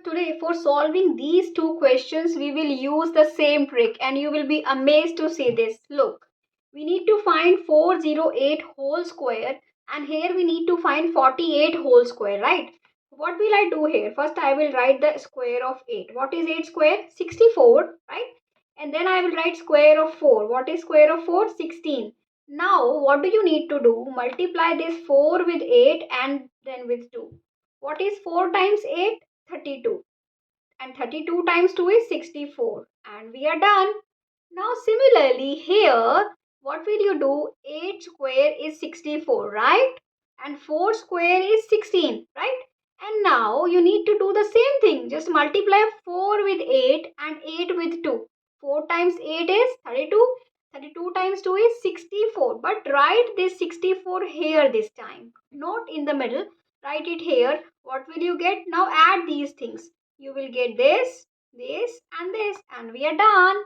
today for solving these two questions, we will use the same trick and you will be amazed to see this. Look, we need to find 408 whole square and here we need to find 48 whole square, right? What will I do here? First, I will write the square of 8. What is 8 square? 64, right? And then I will write square of 4. What is square of 4? 16. Now, what do you need to do? Multiply this 4 with 8 and then with 2. What is 4 times 8? 32. And 32 times 2 is 64. And we are done. Now, similarly, here, what will you do? 8 square is 64, right? And 4 square is 16, right? And now you need to do the same thing. Just multiply 4 with 8 and 8 with 2. 4 times 8 is 32. 32 times 2 is 64. But write this 64 here this time. Not in the middle. Write it here. What will you get? Now add these things. You will get this, and this, and we are done.